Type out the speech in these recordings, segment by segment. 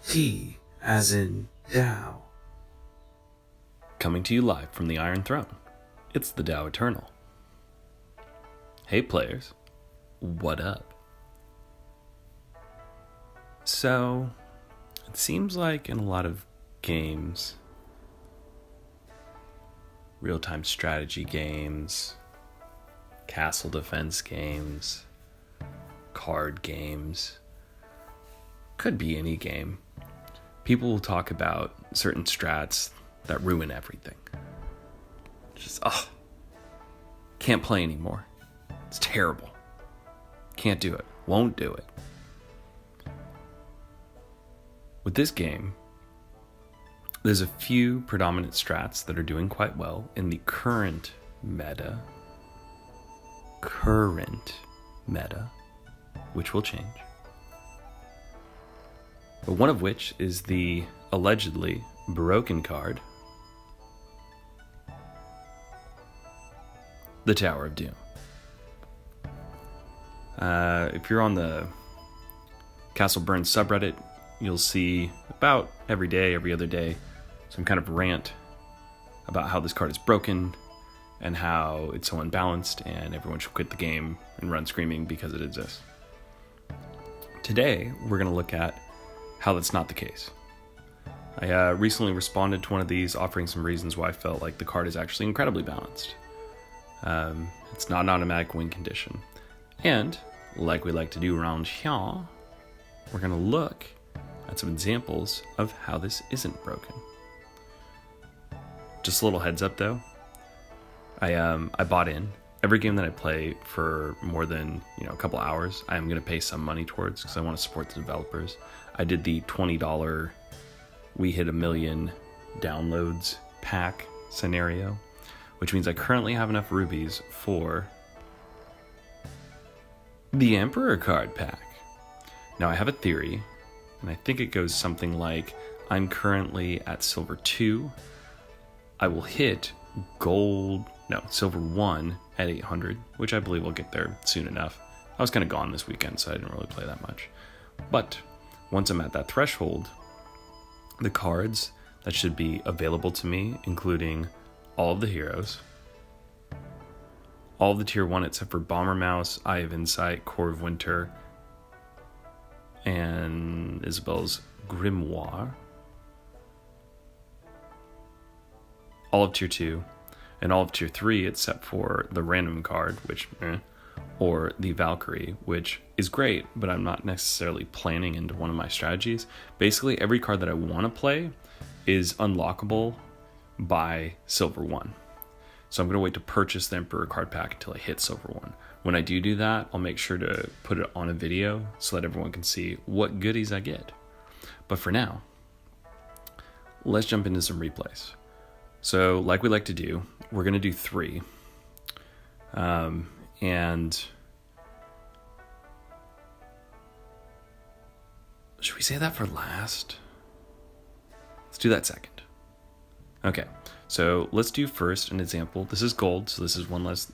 T as in Tao. Coming to you live from the Iron Throne, it's the TaoEternal. Hey players, what up? So, it seems like in a lot of games, real-time strategy games, castle defense games, card games, could be any game, people will talk about certain strats that ruin everything. Just, can't play anymore. It's terrible. Can't do it. Won't do it. With this game, there's a few predominant strats that are doing quite well in the current meta, which will change. But one of which is the allegedly broken card, the Tower of Doom. If you're on the Castle Burn subreddit, you'll see about every day, every other day, some kind of rant about how this card is broken and how it's so unbalanced and everyone should quit the game and run screaming because it exists. Today, we're going to look at how that's not the case. I recently responded to one of these offering some reasons why I felt like the card is actually incredibly balanced. It's not an automatic win condition. And, like we like to do around here, we're going to look at some examples of how this isn't broken. Just a little heads up though, I bought in. Every game that I play for more than a couple hours, I am going to pay some money towards because I want to support the developers. I did the $20 we hit 1 million downloads pack scenario, which means I currently have enough rubies for the Emperor card pack. Now I have a theory, and I think it goes something like, I'm currently at silver 2. I will hit silver 1 at 800, which I believe will get there soon enough. I was kind of gone this weekend, so I didn't really play that much. But once I'm at that threshold, the cards that should be available to me, including all of the heroes, all of the tier 1 except for Bomber Mouse, Eye of Insight, Core of Winter, and Isabel's Grimoire, all of tier 2, and all of tier 3 except for the random card, which or the Valkyrie, which is great, but I'm not necessarily planning into one of my strategies. Basically, every card that I want to play is unlockable by silver 1. So I'm going to wait to purchase the Emperor card pack until I hit silver 1. When I do that, I'll make sure to put it on a video so that everyone can see what goodies I get. But for now, let's jump into some replays. So like we like to do, we're going to do 3. And should we say that for last? Let's do that second. Okay, so let's do first an example. This is gold, so this is one less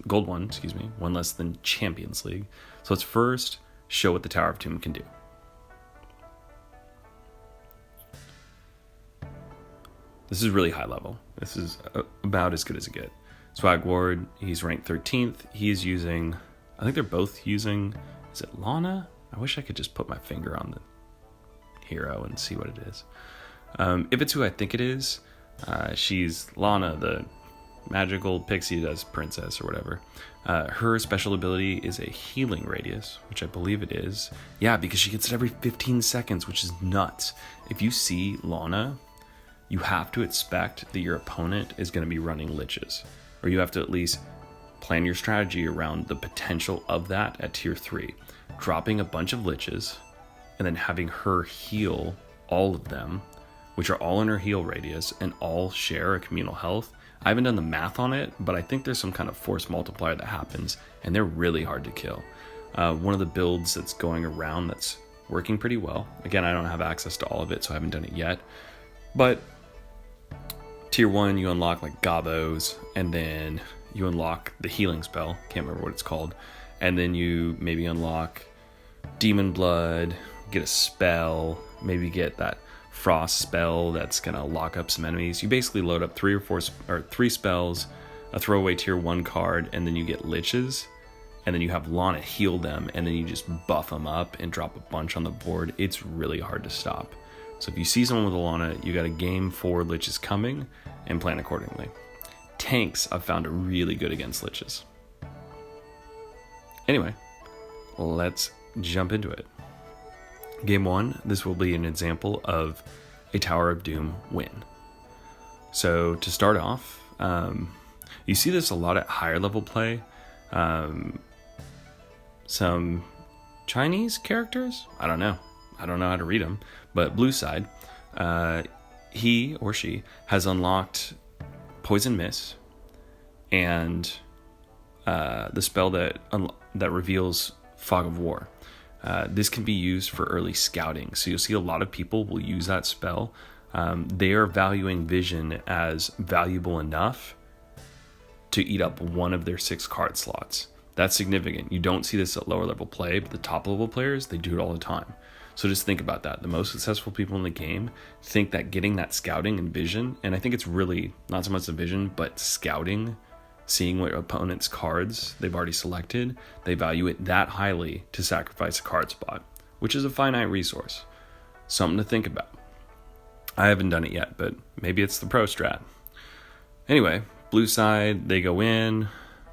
than Champions League. So let's first show what the Tower of Doom can do. This is really high level. This is about as good as it gets. Swag Ward, he's ranked 13th. He's using, I think they're both using, is it Lana? I wish I could just put my finger on the hero and see what it is. If it's who I think it is, she's Lana, the magical pixie does princess or whatever. Her special ability is a healing radius, which I believe it is. Yeah, because she gets it every 15 seconds, which is nuts. If you see Lana, you have to expect that your opponent is going to be running liches. Or you have to at least plan your strategy around the potential of that at tier 3. Dropping a bunch of liches and then having her heal all of them, which are all in her heal radius and all share a communal health. I haven't done the math on it, but I think there's some kind of force multiplier that happens, and they're really hard to kill. One of the builds that's going around that's working pretty well. Again, I don't have access to all of it, so I haven't done it yet. But tier 1, you unlock like Gabos, and then you unlock the healing spell. Can't remember what it's called. And then you maybe unlock Demon Blood, get a spell, maybe get that frost spell that's gonna lock up some enemies. You basically load up 3 spells, a throwaway tier 1 card, and then you get liches, and then you have Lana heal them, and then you just buff them up and drop a bunch on the board. It's really hard to stop. So if you see someone with a Lana, you got a game 4 liches coming, and plan accordingly. Tanks I've found are really good against liches. Anyway, let's jump into it. Game 1, this will be an example of a Tower of Doom win. So to start off, you see this a lot at higher level play. Some Chinese characters? I don't know how to read them. But blue side, he or she has unlocked Poison Mist and the spell that reveals Fog of War. This can be used for early scouting. So you'll see a lot of people will use that spell. They are valuing vision as valuable enough to eat up one of their 6 card slots. That's significant. You don't see this at lower level play, but the top level players, they do it all the time. So just think about that. The most successful people in the game think that getting that scouting and vision, and I think it's really not so much the vision, but scouting, seeing what opponent's cards they've already selected, they value it that highly to sacrifice a card spot, which is a finite resource. Something to think about. I haven't done it yet, but maybe it's the pro strat. Anyway, blue side, they go in.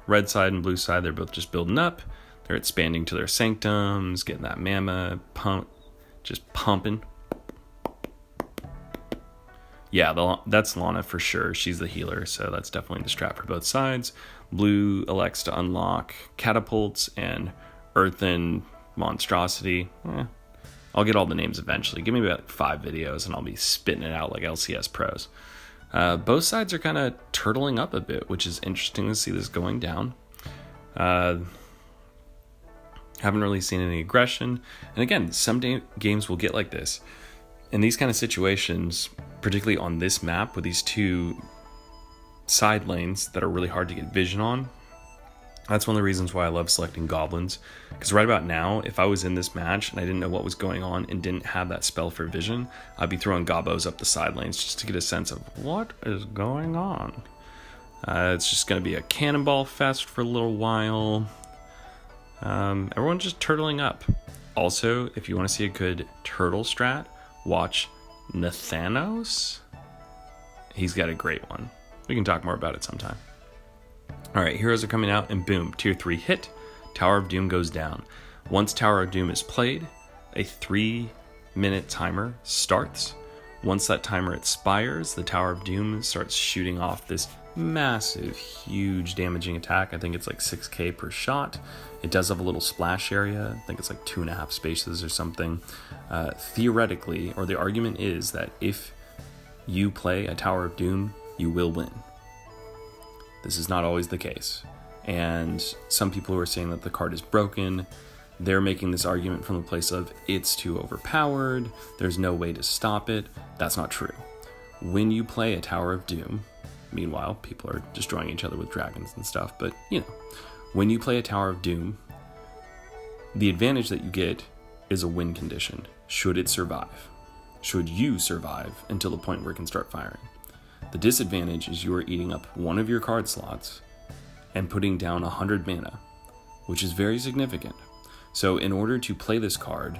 Red side and blue side, they're both just building up. They're expanding to their sanctums, getting that mana pump, just pumping. Yeah, that's Lana for sure. She's the healer, so that's definitely the strat for both sides. Blue elects to unlock catapults and earthen monstrosity. I'll get all the names eventually. Give me about 5 videos and I'll be spitting it out like LCS pros. Both sides are kind of turtling up a bit, which is interesting to see this going down. Haven't really seen any aggression. And again, some games will get like this. In these kind of situations, particularly on this map with these 2 side lanes that are really hard to get vision on, that's one of the reasons why I love selecting goblins. Because right about now, if I was in this match and I didn't know what was going on and didn't have that spell for vision, I'd be throwing gobbos up the side lanes just to get a sense of what is going on. It's just going to be a cannonball fest for a little while. Everyone's just turtling up. Also, if you want to see a good turtle strat, watch Nathanos. He's got a great one. We can talk more about it sometime. Alright, heroes are coming out, and boom, tier 3 hit, Tower of Doom goes down. Once Tower of Doom is played, a 3-minute timer starts. Once that timer expires, the Tower of Doom starts shooting off this massive, huge damaging attack. I think it's like 6k per shot. It does have a little splash area. I think it's like 2.5 spaces or something. Theoretically, or the argument is that if you play a Tower of Doom, you will win. This is not always the case. And some people who are saying that the card is broken, they're making this argument from the place of it's too overpowered, there's no way to stop it. That's not true. When you play a Tower of Doom, meanwhile, people are destroying each other with dragons and stuff, but when you play a Tower of Doom, the advantage that you get is a win condition, should it survive. Should you survive until the point where it can start firing. The disadvantage is you are eating up one of your card slots and putting down 100 mana, which is very significant. So in order to play this card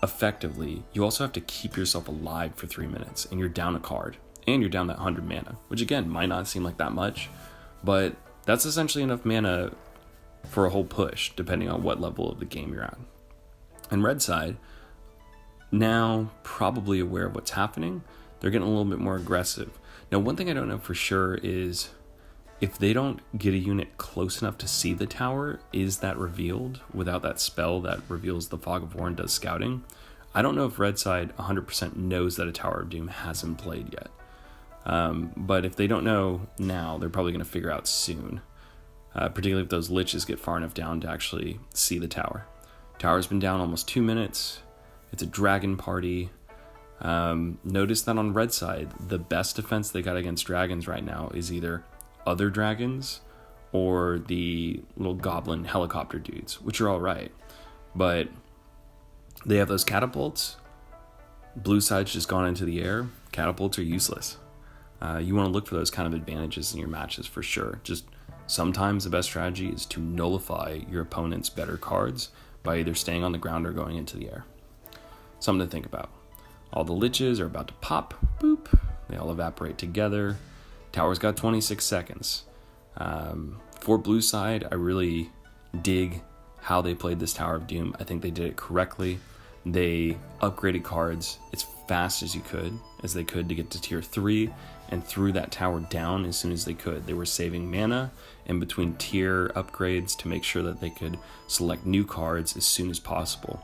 effectively, you also have to keep yourself alive for 3 minutes, and you're down a card, and you're down that 100 mana, which again might not seem like that much, but that's essentially enough mana for a whole push, depending on what level of the game you're at. And red side, now probably aware of what's happening, they're getting a little bit more aggressive. Now, one thing I don't know for sure is if they don't get a unit close enough to see the tower, is that revealed without that spell that reveals the Fog of War and does scouting? I don't know if red side 100% knows that a Tower of Doom hasn't played yet. But if they don't know now, they're probably going to figure out soon. Particularly if those liches get far enough down to actually see the tower. Tower's been down almost 2 minutes. It's a dragon party. Notice that on red side, the best defense they got against dragons right now is either other dragons or the little goblin helicopter dudes, which are all right. But they have those catapults. Blue side's just gone into the air. Catapults are useless. You want to look for those kind of advantages in your matches for sure. Just sometimes the best strategy is to nullify your opponent's better cards by either staying on the ground or going into the air. Something to think about. All the liches are about to pop. Boop. They all evaporate together. Tower's got 26 seconds. For blue side, I really dig how they played this Tower of Doom. I think they did it correctly. They upgraded cards as fast as they could to get to tier 3 and threw that tower down as soon as they could. They were saving mana in between tier upgrades to make sure that they could select new cards as soon as possible.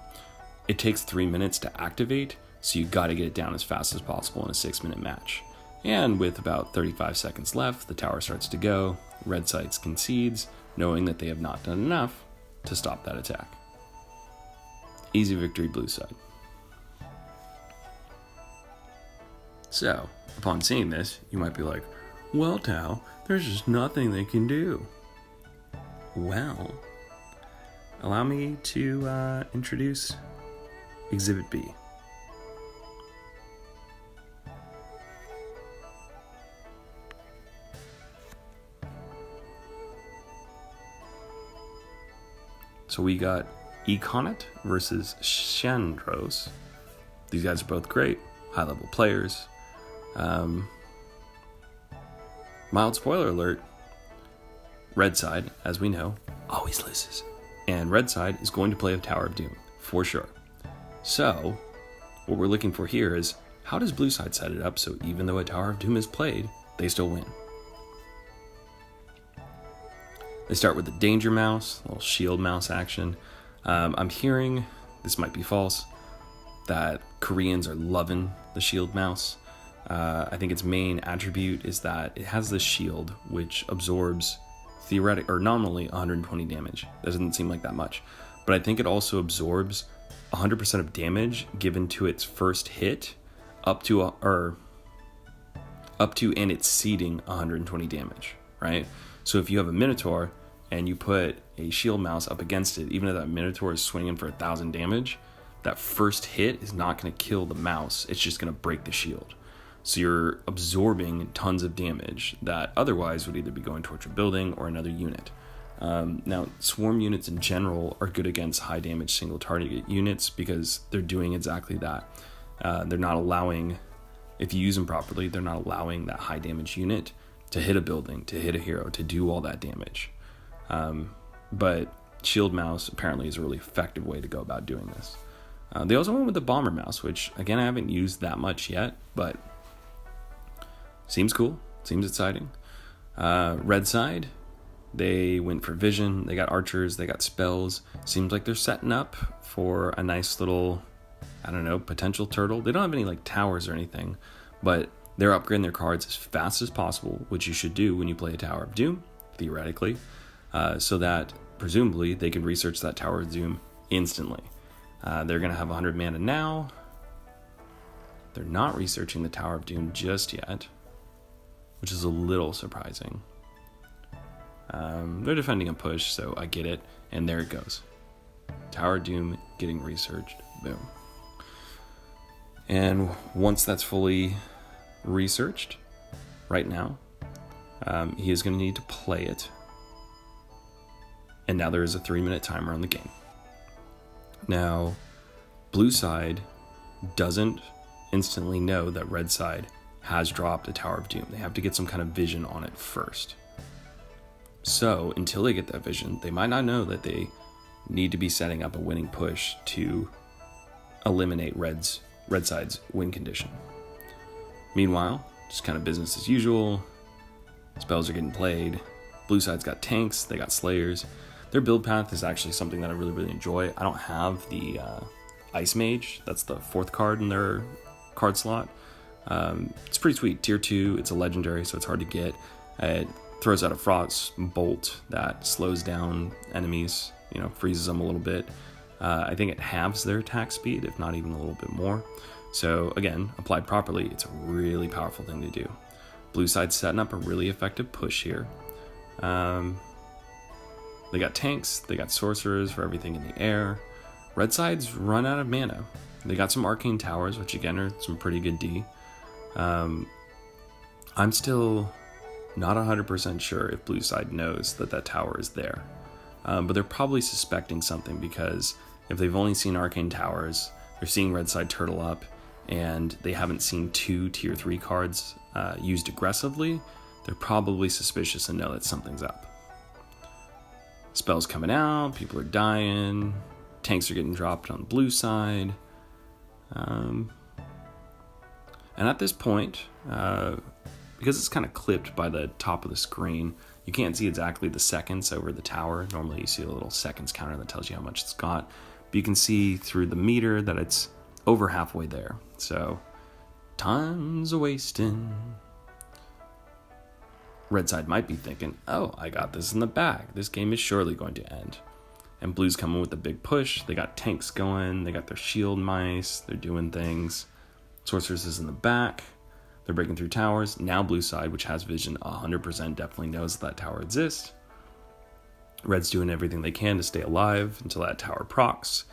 It takes 3 minutes to activate, so you got to get it down as fast as possible in a 6-minute match. And with about 35 seconds left, the tower starts to go. Red side concedes, knowing that they have not done enough to stop that attack. Easy victory, blue side. So, upon seeing this, you might be like, well, Tao, there's just nothing they can do. Well, allow me to introduce Exhibit B. So we got Econet versus Chandros. These guys are both great, high-level players. Mild spoiler alert, red side, as we know, always loses. And red side is going to play a Tower of Doom, for sure. So, what we're looking for here is, how does blue side set it up so even though a Tower of Doom is played, they still win? They start with the Danger Mouse, a little shield mouse action. I'm hearing, this might be false, that Koreans are loving the shield mouse. I think its main attribute is that it has this shield which absorbs nominally 120 damage. Doesn't seem like that much, but I think it also absorbs 100% of damage given to its first hit, up to and it's seeding 120 damage, right? So if you have a Minotaur and you put a shield mouse up against it, even though that Minotaur is swinging for 1,000 damage, that first hit is not going to kill the mouse. It's just going to break the shield. So you're absorbing tons of damage that otherwise would either be going towards your building or another unit. Now, swarm units in general are good against high damage single target units because they're doing exactly that. They're not allowing, if you use them properly, they're not allowing that high damage unit to hit a building, to hit a hero, to do all that damage. But shield mouse apparently is a really effective way to go about doing this. They also went with the bomber mouse, which again I haven't used that much yet, but seems cool, seems exciting. Red side, they went for vision, they got archers, they got spells. Seems like they're setting up for a nice little, potential turtle. They don't have any like towers or anything, but they're upgrading their cards as fast as possible, which you should do when you play a Tower of Doom, theoretically, so that presumably they can research that Tower of Doom instantly. They're going to have 100 mana now. They're not researching the Tower of Doom just yet, which is a little surprising. They're defending a push, so I get it. And there it goes. Tower of Doom getting researched. Boom. And once that's fully researched, right now, he is going to need to play it. And now there is a 3-minute timer on the game. Now, blue side doesn't instantly know that red side has dropped a Tower of Doom. They have to get some kind of vision on it first. So, until they get that vision, they might not know that they need to be setting up a winning push to eliminate red side's win condition. Meanwhile, just kind of business as usual. Spells are getting played. Blue side's got tanks, they got slayers. Their build path is actually something that I really, really enjoy. I don't have the Ice Mage. That's the 4th card in their card slot. It's pretty sweet. Tier 2, it's a legendary, so it's hard to get. It throws out a Frost Bolt that slows down enemies, freezes them a little bit. I think it halves their attack speed, if not even a little bit more. So again, applied properly, it's a really powerful thing to do. Blue side's setting up a really effective push here. They got tanks, they got sorcerers for everything in the air. Red side's run out of mana. They got some arcane towers, which again are some pretty good D. I'm still not 100% sure if blue side knows that that tower is there. But they're probably suspecting something, because if they've only seen arcane towers, they're seeing red side turtle up, and they haven't seen 2 tier 3 cards used aggressively, they're probably suspicious and know that something's up. Spells coming out, people are dying, tanks are getting dropped on the blue side. And at this point, because it's kind of clipped by the top of the screen, you can't see exactly the seconds over the tower. Normally you see a little seconds counter that tells you how much it's got, but you can see through the meter that it's over halfway there. So, time's a-wasting. Red side might be thinking, oh, I got this in the bag. This game is surely going to end. And blue's coming with a big push. They got tanks going. They got their shield mice. They're doing things. Sorceress is in the back. They're breaking through towers. Now blue side, which has vision 100%, definitely knows that tower exists. Red's doing everything they can to stay alive until that tower procs.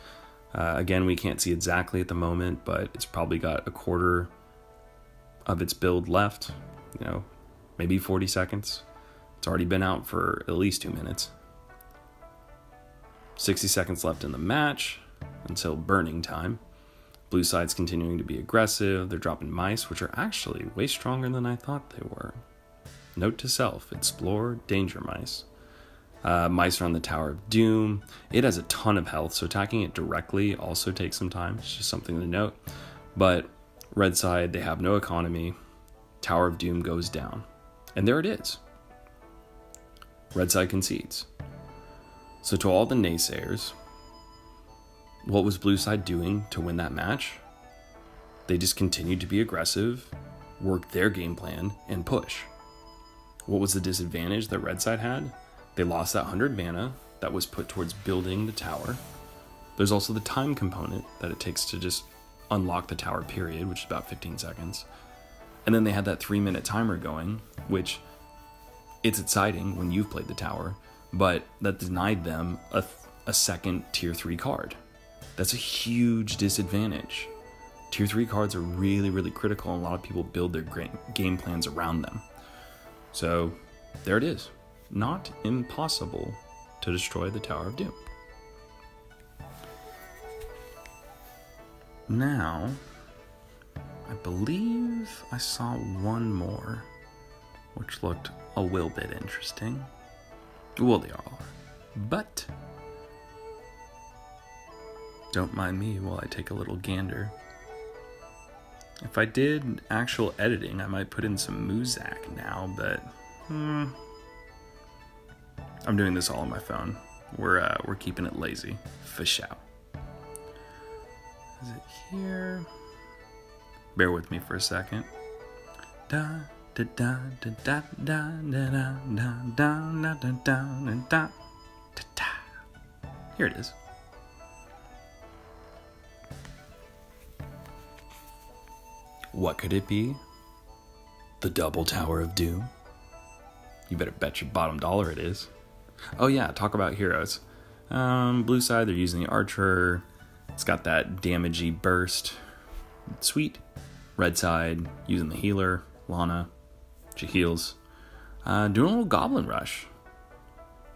Again, we can't see exactly at the moment, but it's probably got a quarter of its build left. Maybe 40 seconds. It's already been out for at least 2 minutes. 60 seconds left in the match until burning time. Blue side's continuing to be aggressive. They're dropping mice, which are actually way stronger than I thought they were. Note to self, explore danger mice. Mice are on the Tower of Doom. It has a ton of health, so attacking it directly also takes some time. It's just something to note. But red side, they have no economy. Tower of Doom goes down. And there it is. Red side concedes. So to all the naysayers, what was blue side doing to win that match? They just continued to be aggressive, work their game plan, and push. What was the disadvantage that red side had? They lost that 100 mana that was put towards building the tower. There's also the time component that it takes to just unlock the tower period, which is about 15 seconds. And then they had that 3-minute timer going, which it's exciting when you've played the tower, but that denied them a second tier 3 card. That's a huge disadvantage. Tier 3 cards are really, really critical, and a lot of people build their game plans around them. So there it is. Not impossible to destroy the Tower of Doom. Now, I believe I saw one more, which looked a little bit interesting. Well, they all are. But don't mind me while I take a little gander. If I did actual editing, I might put in some Muzak now, but I'm doing this all on my phone. We're keeping it lazy. For sure. Is it here? Bear with me for a second. Da da da da da da da da da da da da da. Here it is. What could it be? The double Tower of Doom? You better bet your bottom dollar it is. Oh yeah, talk about heroes. Blue side, they're using the Archer. It's got that damagey burst. Sweet. Red side, using the healer, Lana. She heals. Doing a little Goblin Rush.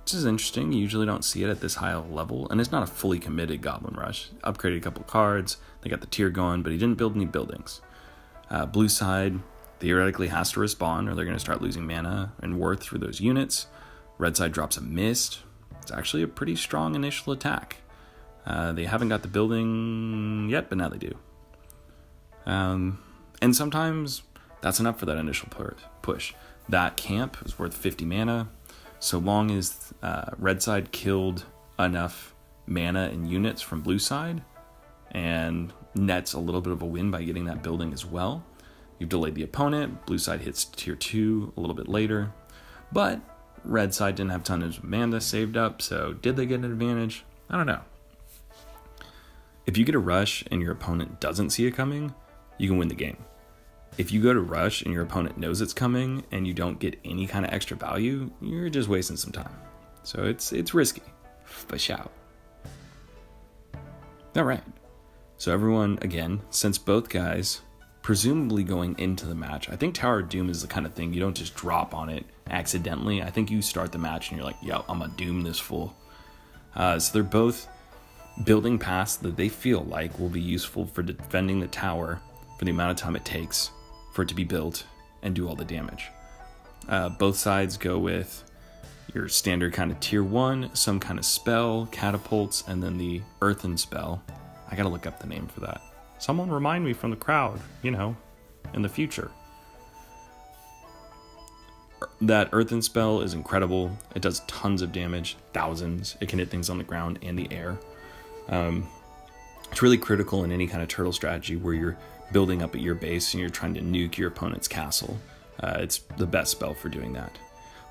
This is interesting. You usually don't see it at this high a level, and it's not a fully committed Goblin Rush. Upgraded a couple cards. They got the tier going, but he didn't build any buildings. Blue side theoretically has to respawn, or they're going to start losing mana and worth through those units. Red side drops a mist. It's actually a pretty strong initial attack. They haven't got the building yet, but now they do. And sometimes that's enough for that initial push. That camp is worth 50 mana. So long as red side killed enough mana and units from blue side and nets a little bit of a win by getting that building as well. You've delayed the opponent. Blue side hits tier 2 a little bit later. But red side didn't have tons of mana saved up, so did they get an advantage? I don't know. If you get a rush and your opponent doesn't see it coming, you can win the game. If you go to rush and your opponent knows it's coming and you don't get any kind of extra value, you're just wasting some time. So it's risky. For sure. All right. So everyone, again, since both guys, presumably going into the match, I think Tower of Doom is the kind of thing you don't just drop on it accidentally. I think you start the match and you're like, yo, I'm gonna doom this fool. So they're both building paths that they feel like will be useful for defending the tower for the amount of time it takes for it to be built and do all the damage. Both sides go with your standard kind of tier 1, some kind of spell, catapults, and then the earthen spell. I gotta look up the name for that. Someone remind me from the crowd, in the future. That earthen spell is incredible. It does tons of damage, thousands. It can hit things on the ground and the air. It's really critical in any kind of turtle strategy where you're building up at your base and you're trying to nuke your opponent's castle. It's the best spell for doing that.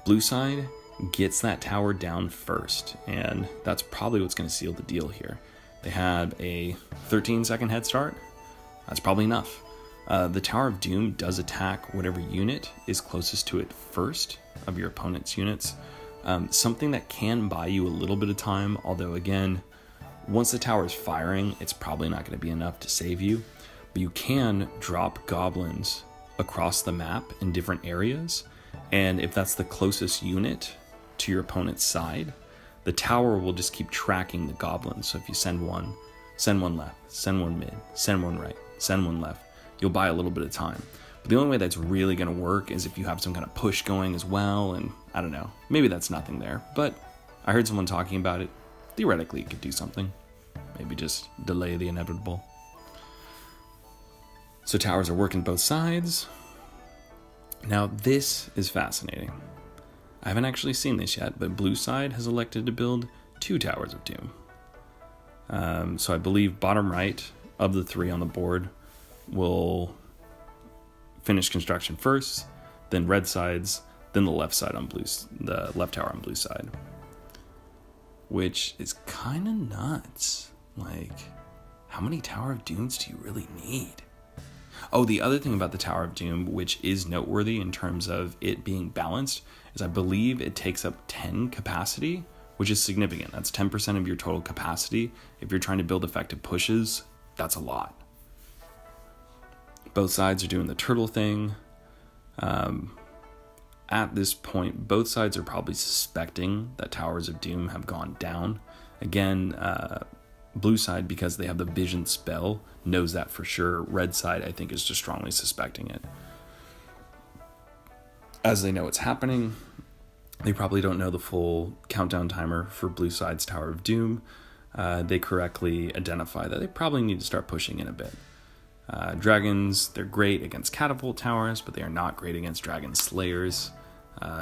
Blue side gets that tower down first, and that's probably what's going to seal the deal here. They have a 13-second head start. That's probably enough. The Tower of Doom does attack whatever unit is closest to it first of your opponent's units. Something that can buy you a little bit of time, although again, once the tower is firing, it's probably not going to be enough to save you. But you can drop goblins across the map in different areas, and if that's the closest unit to your opponent's side, the tower will just keep tracking the goblins. So if you send one left, send one mid, send one right, send one left, you'll buy a little bit of time. But the only way that's really going to work is if you have some kind of push going as well, and I don't know, maybe that's nothing there, but I heard someone talking about it. Theoretically, it could do something. Maybe just delay the inevitable. So towers are working both sides. Now this is fascinating. I haven't actually seen this yet, but blue side has elected to build 2 Towers of Doom. So I believe bottom right of the 3 on the board will finish construction first, then red sides, then the left side on blues, the left tower on blue side. Which is kind of nuts. Like, how many Tower of Dooms do you really need? Oh, the other thing about the Tower of Doom, which is noteworthy in terms of it being balanced, is I believe it takes up 10 capacity, which is significant. That's 10% of your total capacity. If you're trying to build effective pushes, that's a lot. Both sides are doing the turtle thing. At this point, both sides are probably suspecting that Towers of Doom have gone down. Again, blue side, because they have the vision spell, knows that for sure. Red side, I think, is just strongly suspecting it. As they know it's happening, they probably don't know the full countdown timer for blue side's Tower of Doom. They correctly identify that they probably need to start pushing in a bit. Dragons, they're great against catapult towers, but they are not great against dragon slayers.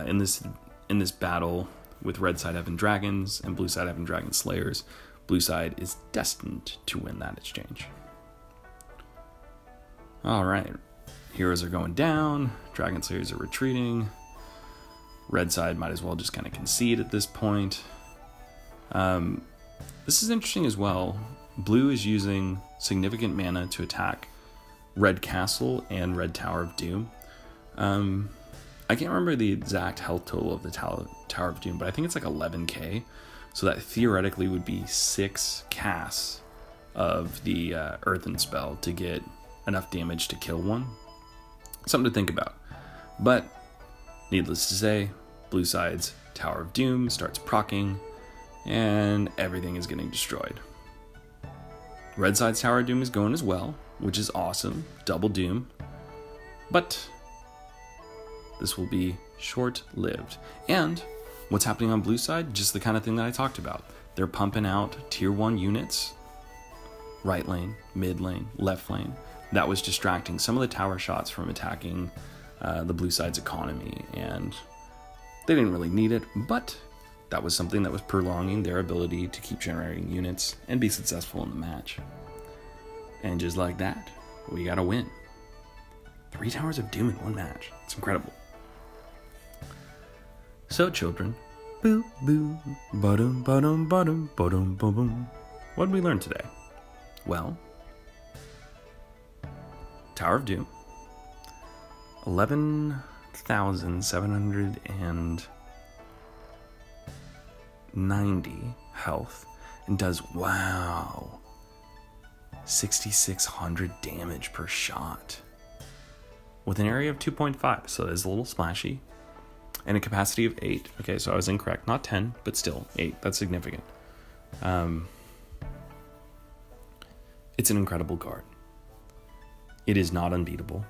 In this battle, with red side having dragons and blue side having dragon slayers, blue side is destined to win that exchange. All right, heroes are going down, dragon slayers are retreating. Red side might as well just kind of concede at this point. This is interesting as well. Blue is using significant mana to attack Red Castle and Red Tower of Doom. I can't remember the exact health total of the Tower of Doom, but I think it's like 11k. So that theoretically would be 6 casts of the Earthen spell to get enough damage to kill one. Something to think about. But needless to say, blue side's Tower of Doom starts proccing, and everything is getting destroyed. Red side's Tower of Doom is going as well, which is awesome. Double Doom. But this will be short-lived. And what's happening on blue side? Just the kind of thing that I talked about. They're pumping out tier 1 units. Right lane, mid lane, left lane. That was distracting some of the tower shots from attacking the blue side's economy. And they didn't really need it, but that was something that was prolonging their ability to keep generating units and be successful in the match. And just like that, we got a win. 3 Towers of Doom in one match. It's incredible. So children, boo boo, ba-dum ba-dum ba-dum ba-dum ba-boom. What did we learn today? Well, Tower of Doom, 11,790 health, and does, wow, 6,600 damage per shot with an area of 2.5, so that is a little splashy, and a capacity of 8. Okay, so I was incorrect, not 10, but still 8. That's significant. It's an incredible card. It is not unbeatable,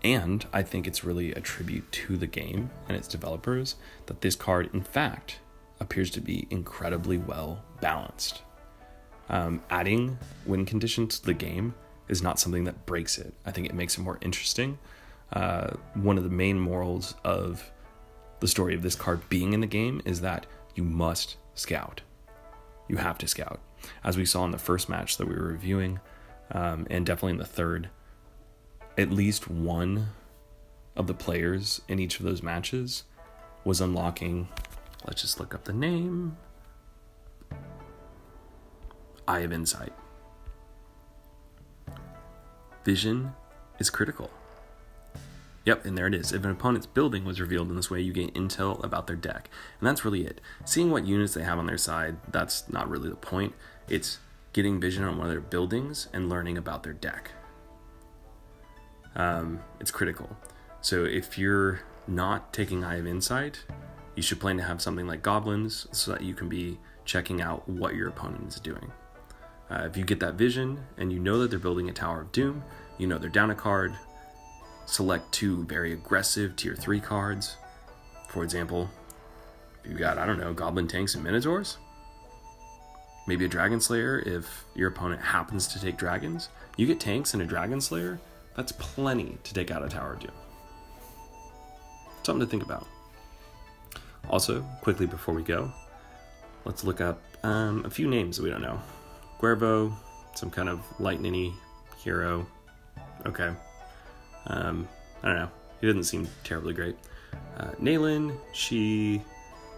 and I think it's really a tribute to the game and its developers that this card, in fact, appears to be incredibly well balanced. Adding win conditions to the game is not something that breaks it. I think it makes it more interesting. One of the main morals of the story of this card being in the game is that you must scout. You have to scout. As we saw in the first match that we were reviewing, and definitely in the third, at least one of the players in each of those matches was unlocking, let's just look up the name, Eye of Insight. Vision is critical. Yep, and there it is. If an opponent's building was revealed in this way, you gain intel about their deck. And that's really it. Seeing what units they have on their side, that's not really the point. It's getting vision on one of their buildings and learning about their deck. It's critical. So if you're not taking Eye of Insight, you should plan to have something like Goblins so that you can be checking out what your opponent is doing. If you get that vision and you know that they're building a Tower of Doom, you know they're down a card, select 2 very aggressive tier 3 cards. For example, if you've got, Goblin Tanks and Minotaurs, maybe a Dragon Slayer if your opponent happens to take dragons. You get tanks and a Dragon Slayer, that's plenty to take out a Tower of Doom. Something to think about. Also, quickly before we go, let's look up a few names that we don't know. Cuervo, some kind of lightning-y hero. Okay. I don't know. He doesn't seem terribly great. Naylin, she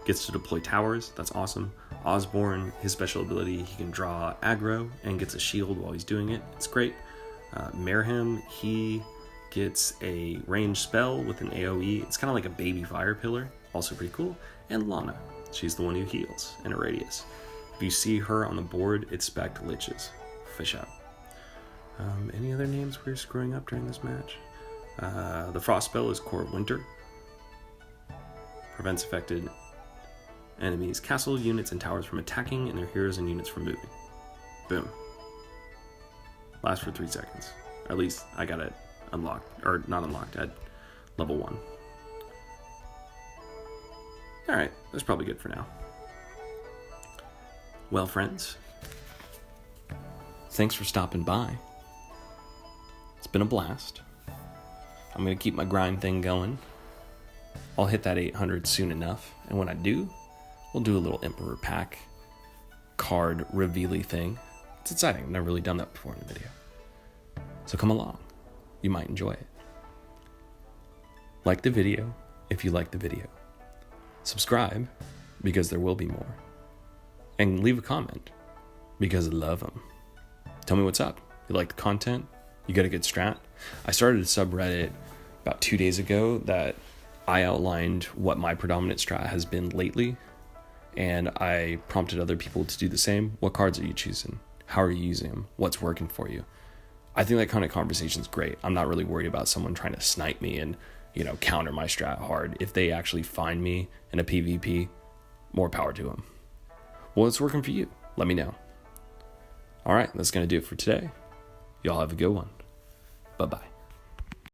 gets to deploy towers. That's awesome. Osborne, his special ability, he can draw aggro and gets a shield while he's doing it. It's great. Merham, he gets a ranged spell with an AoE. It's kind of like a baby fire pillar. Also pretty cool. And Lana, she's the one who heals in a radius. If you see her on the board, expect liches. Fish out. Any other names we're screwing up during this match? The frost spell is Core of Winter. Prevents affected enemies, castle units, and towers from attacking, and their heroes and units from moving. Boom. Lasts for 3 seconds. At least I got it unlocked, or not unlocked, at level 1. Alright, that's probably good for now. Well, friends, thanks for stopping by. It's been a blast. I'm going to keep my grind thing going. I'll hit that 800 soon enough, and when I do, we'll do a little Emperor Pack card reveal-y thing. It's exciting. I've never really done that before in a video. So come along. You might enjoy it. Like the video if you like the video. Subscribe because there will be more. And leave a comment because I love them. Tell me what's up. You like the content? You got a good strat? I started a subreddit about 2 days ago that I outlined what my predominant strat has been lately, and I prompted other people to do the same. What cards are you choosing? How are you using them? What's working for you? I think that kind of conversation is great. I'm not really worried about someone trying to snipe me and, counter my strat hard. If they actually find me in a PvP, more power to them. Well, it's working for you. Let me know. All right, that's going to do it for today. Y'all have a good one. Bye-bye.